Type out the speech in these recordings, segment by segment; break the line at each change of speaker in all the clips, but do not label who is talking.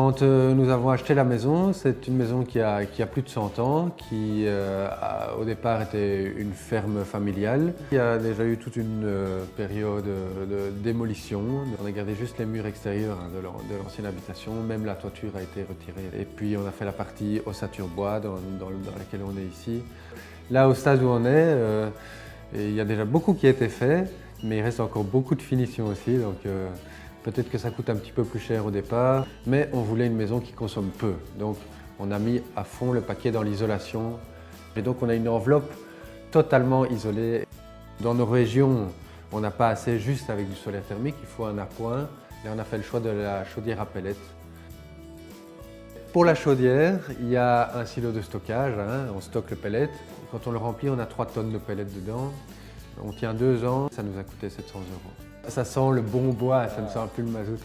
Quand nous avons acheté la maison, c'est une maison qui a plus de 100 ans, qui au départ était une ferme familiale. Il y a déjà eu toute une période de démolition. On a gardé juste les murs extérieurs de l'ancienne habitation, même la toiture a été retirée. Et puis on a fait la partie ossature bois dans laquelle on est ici. Là, au stade où on est, il y a déjà beaucoup qui a été fait, mais il reste encore beaucoup de finition aussi. Donc, peut-être que ça coûte un petit peu plus cher au départ, mais on voulait une maison qui consomme peu. Donc on a mis à fond le paquet dans l'isolation. Et donc on a une enveloppe totalement isolée. Dans nos régions, on n'a pas assez juste avec du solaire thermique, il faut un appoint. Et on a fait le choix de la chaudière à pellets. Pour la chaudière, il y a un silo de stockage, on stocke le pellet. Quand on le remplit, on a 3 tonnes de pellets dedans. On tient 2 ans, ça nous a coûté 700 €. Ça sent le bon bois, ça ne sent plus le mazout.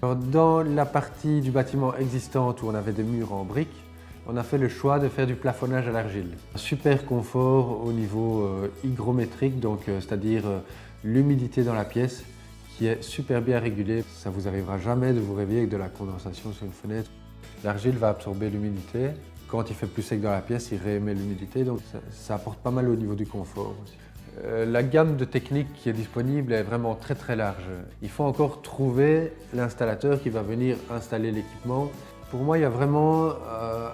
Alors, dans la partie du bâtiment existante où on avait des murs en briques, on a fait le choix de faire du plafonnage à l'argile. Un super confort au niveau hygrométrique, donc c'est-à-dire l'humidité dans la pièce qui est super bien régulée. Ça ne vous arrivera jamais de vous réveiller avec de la condensation sur une fenêtre. L'argile va absorber l'humidité. Quand il fait plus sec dans la pièce, il réémet l'humidité, donc ça apporte pas mal au niveau du confort aussi. La gamme de techniques qui est disponible est vraiment très large. Il faut encore trouver l'installateur qui va venir installer l'équipement. Pour moi, il y a vraiment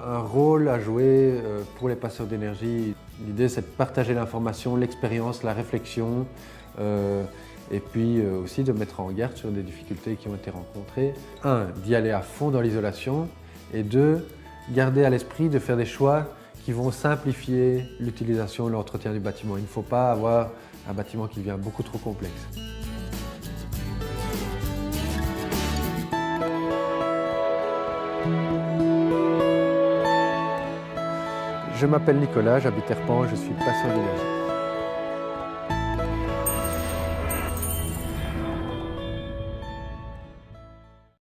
un rôle à jouer pour les passeurs d'énergie. L'idée, c'est de partager l'information, l'expérience, la réflexion, et puis aussi de mettre en garde sur des difficultés qui ont été rencontrées. 1, d'y aller à fond dans l'isolation, et 2, garder à l'esprit de faire des choix qui vont simplifier l'utilisation et l'entretien du bâtiment. Il ne faut pas avoir un bâtiment qui devient beaucoup trop complexe. Je m'appelle Nicolas, j'habite Herpan, je suis passeur d'énergie.